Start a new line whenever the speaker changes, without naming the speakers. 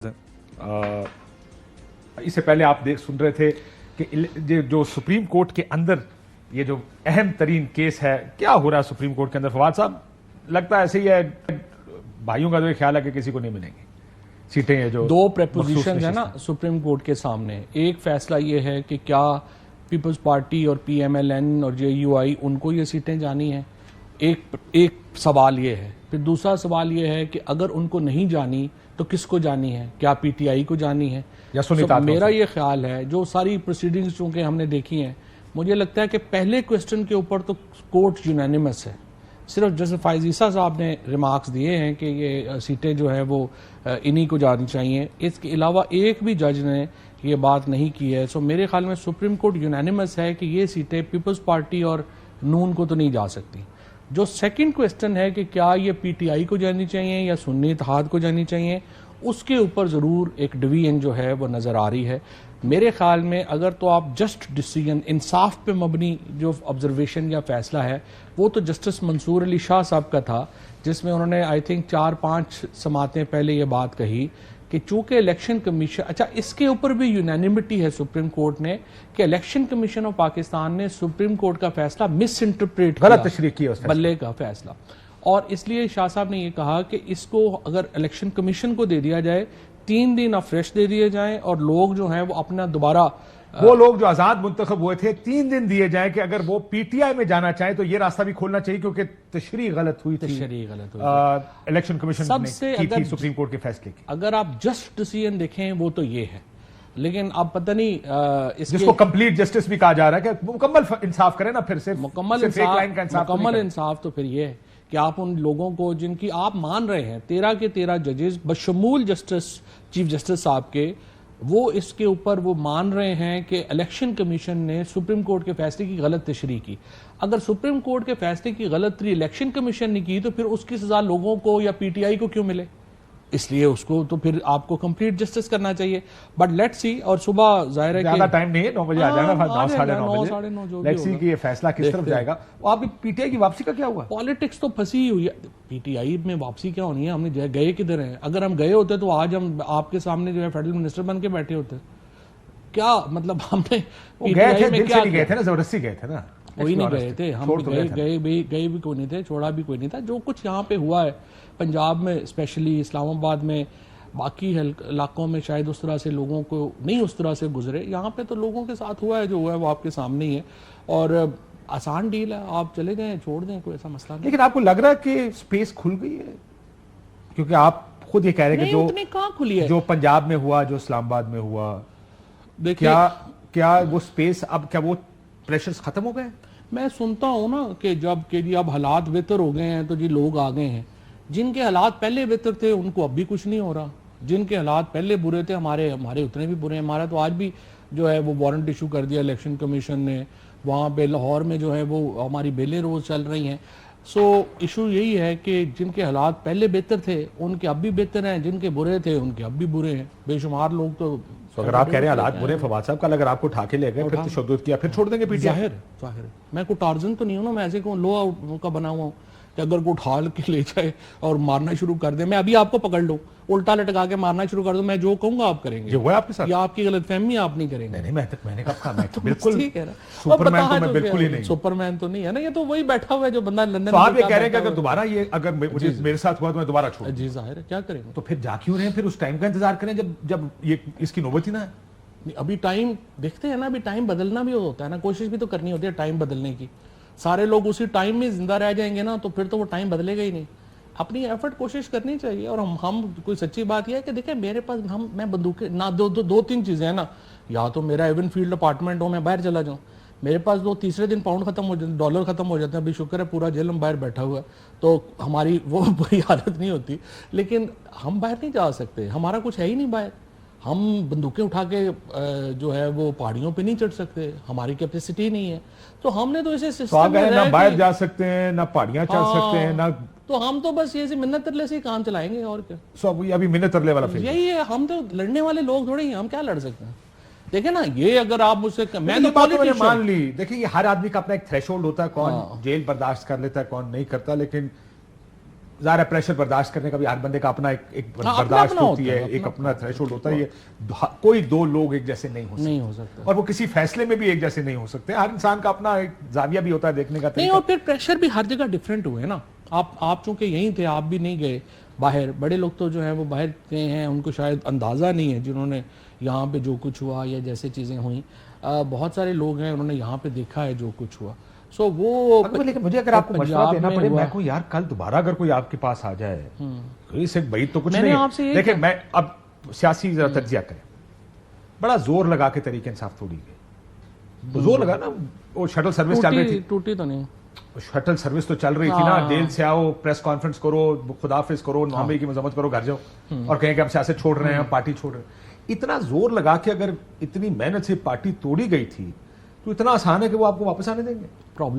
اس سے پہلے آپ سن رہے تھے کہ جو سپریم کورٹ کے اندر یہ جو اہم ترین کیس ہے، کیا ہو رہا ہے سپریم کورٹ کے اندر؟ فواد صاحب، لگتا ہے ایسے ہی ہے، بھائیوں کا تو خیال ہے کہ کسی کو نہیں ملیں گی سیٹیں. یہ جو
دو پریپوزیشنز ہیں نا سپریم کورٹ کے سامنے، ایک فیصلہ یہ ہے کہ کیا پیپلز پارٹی اور پی ایم ایل این اور جے یو آئی ان کو یہ سیٹیں جانی ہیں. ایک سوال یہ ہے. پھر دوسرا سوال یہ ہے کہ اگر ان کو نہیں جانی تو کس کو جانی ہے؟ کیا پی ٹی آئی کو جانی ہے یا میرا یہ خیال ہے جو ساری پروسیڈنگز چونکہ ہم نے دیکھی ہیں، مجھے لگتا ہے کہ پہلے کوسچن کے اوپر تو کورٹ یونینیمس ہے. صرف جسٹس فائز عیسیٰ صاحب نے ریمارکس دیے ہیں کہ یہ سیٹیں جو ہے وہ انہی کو جانی چاہیے. اس کے علاوہ ایک بھی جج نے یہ بات نہیں کی ہے. سو میرے خیال میں سپریم کورٹ یونینیمس ہے کہ یہ سیٹیں پیپلز پارٹی اور نون کو تو نہیں جا سکتی. جو سیکنڈ کوسچن ہے کہ کیا یہ پی ٹی آئی کو جانی چاہیے یا سنی اتحاد کو جانی چاہیے، اس کے اوپر ضرور ایک ڈویژن جو ہے وہ نظر آ رہی ہے. میرے خیال میں اگر تو آپ جسٹ ڈیسیژن، انصاف پہ مبنی جو آبزرویشن یا فیصلہ ہے، وہ تو جسٹس منصور علی شاہ صاحب کا تھا، جس میں انہوں نے آئی تھنک 4-5 سماعتیں پہلے یہ بات کہی کہ چونکہ الیکشن کمیشن، اچھا اس کے اوپر بھی یونینیمٹی ہے سپریم کورٹ نے کہ الیکشن کمیشن آف پاکستان نے سپریم کورٹ کا فیصلہ مس انٹرپریٹ
غلط تشریح کی
بلے کا فیصلہ، اور اس لیے شاہ صاحب نے یہ کہا کہ اس کو اگر الیکشن کمیشن کو دے دیا جائے، 3 دن افریش دے دیے جائیں، اور لوگ جو ہیں وہ اپنا دوبارہ
وہ لوگ جو آزاد منتخب ہوئے تھے 3 دن دیے جائیں کہ اگر وہ پی ٹی آئی میں جانا چاہیں تو یہ راستہ بھی کھولنا چاہیے، کیونکہ تشریح غلط ہوئی تھی الیکشن کمیشن نے کی تھی سپریم کورٹ کے فیصلے کی.
اگر آپ جسٹ ڈیسیژن دیکھیں وہ تو یہ ہے، لیکن اب پتہ نہیں
جس کو کمپلیٹ جسٹس بھی کہا جا رہا ہے کہ مکمل انصاف کریں نا. پھر صرف
مکمل انصاف تو پھر یہ ہے کہ آپ ان لوگوں کو جن کی آپ مان رہے ہیں 13 کے 13 ججز بشمول جسٹس چیف جسٹس صاحب کے، وہ اس کے اوپر وہ مان رہے ہیں کہ الیکشن کمیشن نے سپریم کورٹ کے فیصلے کی غلط تشریح کی. اگر سپریم کورٹ کے فیصلے کی غلط تشریح الیکشن کمیشن نے کی تو پھر اس کی سزا لوگوں کو یا پی ٹی آئی کو کیوں ملے؟ اس لیے اس کو تو پھر آپ کو کمپلیٹ جسٹس کرنا چاہیے. بٹ لیٹ سی، اور صبح ظاہر ہے کہ
زیادہ ٹائم نہیں ہے، 9 بجے آ جانا، 9:30 لیٹ سی کہ یہ فیصلہ کس طرف جائے گا. آپ پی ٹی آئی کی واپسی کا کیا ہوا؟
پالیٹکس تو پھنسی ہوئی ہے. پی ٹی آئی میں واپسی کیا ہونی ہے؟ ہم نے گئے کدھر ہیں؟ اگر ہم گئے ہوتے تو آج ہم آپ کے سامنے جو ہے فیڈرل منسٹر بن کے بیٹھے ہوتے. کیا مطلب ہم نے
گئے تھے دل سے نہیں گئے تھے نا، زبردستی گئے تھے نا.
کوئی نہیں گئے تھے ہم، گئے بھی کوئی نہیں تھے، چھوڑا بھی کوئی نہیں تھا. جو کچھ یہاں پہ ہوا ہے پنجاب میں، اسپیشلی اسلام آباد میں، باقی علاقوں میں شاید اس طرح سے لوگوں کو نہیں اس طرح سے گزرے. یہاں پہ تو لوگوں کے ساتھ ہوا ہے، جو ہوا ہے وہ آپ کے سامنے ہی ہے، اور آسان ڈیل ہے. آپ چلے گئے، چھوڑ دیں، کوئی ایسا مسئلہ نہیں.
لیکن آپ کو لگ رہا ہے کہ سپیس کھل گئی ہے؟ کیونکہ آپ خود یہ کہہ رہے ہیں کہ
کہاں کھلی ہے؟
جو پنجاب میں ہوا، جو اسلام آباد میں ہوا، کیا وہ سپیس اب، کیا وہ پریشرز ختم ہو گئے؟
میں سنتا ہوں نا کہ جی اب حالات بہتر ہو گئے ہیں تو جی لوگ آ گئے ہیں. جن کے حالات پہلے بہتر تھے ان کو اب بھی کچھ نہیں ہو رہا. جن کے حالات پہلے برے تھے، ہمارے اتنے بھی برے ہیں. ہمارا تو آج بھی جو ہے وہ وارنٹ ایشو کر دیا الیکشن کمیشن نے. وہاں پہ لاہور میں جو ہے وہ ہماری بیلیں روز چل رہی ہیں. سو ایشو یہی ہے کہ جن کے حالات پہلے بہتر تھے ان کے اب بھی بہتر ہیں، جن کے برے تھے ان کے اب بھی برے ہیں. بے شمار لوگ تو
اگر آپ کہہ رہے ہیں حالات برے، فواد صاحب کل اگر آپ کو اٹھا کے لے گئے، پھر تشدد کیا، پھر چھوڑ دیں گے پی ٹی آئی؟
ظاہر ہے میں کوئی ٹارزن تو نہیں ہوں نا. میں ایسے لو کا بنا ہوا ہوں کہ اگر کوئی اٹھا کے لے جائے اور مارنا شروع کر دے، میں ابھی آپ کو پکڑ لوں، الٹا لٹکا کے مارنا شروع کر دوں، میں جو کہوں گا آپ کریں گے.
وہ آپ کے ساتھ،
یا آپ کی غلط فہمی آپ نہیں کریں گے؟
نہیں، میں نے کہا میں تو بالکل
ٹھیک ہے نا.
سپر مین تو میں بالکل ہی نہیں.
سپر مین تو نہیں ہے نا، یہ تو وہی بیٹھا ہوا ہے جو بندہ لندن.
تو آپ یہ کہہ رہے ہیں کہ اگر دوبارہ یہ اگر میرے ساتھ ہوا تو میں دوبارہ چھوڑوں؟
جی ظاہر ہے، کیا کریں گے.
تو پھر جا کیوں رہے ہیں؟ پھر اس ٹائم کا انتظار کریں جب یہ اس کی نوبت ہی نہ ہے.
ابھی ٹائم دیکھتے ہیں نا، ابھی ٹائم بدلنا بھی ہوتا ہے نا، کوشش بھی تو کرنی ہوتی ہے ٹائم بدلنے کی. سارے لوگ اسی ٹائم میں زندہ رہ جائیں گے نا تو پھر تو وہ ٹائم بدلے گا ہی نہیں. اپنی ایفرٹ کوشش کرنی چاہیے. اور ہم کوئی سچی بات یہ ہے کہ دیکھیں میرے پاس میں بندوقیں نہ 2-3 چیزیں ہیں نا، یا تو میرا ایون فیلڈ اپارٹمنٹ ہو، میں باہر چلا جاؤں. میرے پاس تیسرے دن پاؤنڈ ختم ہو جاتے ہیں، ڈالر ختم ہو جاتے ہیں. ابھی شکر ہے پورا جیل ہم باہر بیٹھا ہوا ہے تو ہماری وہ بری حالت نہیں ہوتی. لیکن ہم باہر نہیں جا سکتے، ہمارا کچھ ہے ہی نہیں باہر. ہم بندوقیں اٹھا کے جو ہے وہ پہاڑیوں پہ نہیں چڑھ سکتے، ہماری کیپیسٹی نہیں ہے. تو ہم نے تو اسے سسٹم میں
نہ باہر جا سکتے ہیں، نہ پہاڑیاں چڑھ سکتے ہیں، نہ
تو ہم تو بس یہ منت ترلے سے ہی کام چلائیں گے. اور کیا
ابھی منت ترلے والا فیل
یہی ہے. ہم تو لڑنے والے لوگ تھوڑے ہی، ہم کیا لڑ سکتے ہیں؟ دیکھیں نا، یہ اگر آپ مجھ سے
میں نے مان لی. دیکھیں یہ ہر آدمی کا اپنا ایک تھریش ہولڈ ہوتا ہے، کون جیل برداشت کر لیتا ہے، کون نہیں کرتا. لیکن ظاہر ہے پریشر برداشت کرنے کا بھی ہر بندے کا اپنا ایک
اپنا
برداشت
اپنا
ہوتی
ہوتا
ہے،
ہے،
ایک اپنا تھریشولڈ ہوتا ہے. یہ کوئی دو لوگ ایک جیسے نہیں ہو سکتے اور وہ کسی فیصلے میں بھی ایک جیسے نہیں ہو سکتے. ہر انسان کا اپنا ایک زاویہ بھی ہوتا ہے دیکھنے کا
نہیں.
طریقہ.
اور پھر پریشر بھی ہر جگہ ڈیفرنٹ ہوئے نا. آپ چونکہ یہیں تھے، آپ بھی نہیں گئے باہر. بڑے لوگ تو جو ہیں وہ باہر گئے ہیں، ان کو شاید اندازہ نہیں ہے جنہوں نے یہاں پہ جو کچھ ہوا یا جیسے چیزیں ہوئیں. بہت سارے لوگ ہیں انہوں نے یہاں پہ دیکھا ہے جو کچھ ہوا. سو وہ
لیکن مجھے اگر آپ کو مشورہ
پنجاب
دینا
میں
پڑے،
ہوا.
میں کہوں یار کل دوبارہ اگر کوئی آپ کے پاس آ جائے، اس سے بعید تو کچھ
میں نے
نہیں ہے.
آپ سے یہی
دیکھیں میں اب سیاسی ذرا تجزیہ کریں، بڑا زور لگا کے تحریک انصاف توڑی گئی. زور لگا نا، وہ شٹل سروس چل رہی تھی.
ٹوٹی تو نہیں.
شٹل سروس تو چل رہی تھی نا، جیل سے آؤ، پریس کانفرنس کرو، خداحافظ کرو، نامے کی مذمت کرو، گھر جاؤ اور کہیں کہ ہم سیاست چھوڑ رہے ہیں، ہم پارٹی چھوڑ رہے ہیں. اتنا زور لگا کے اگر اتنی محنت سے پارٹی توڑی گئی تھی تو اتنا آسان ہے کہ وہ آپ کو واپس آنے دیں گے؟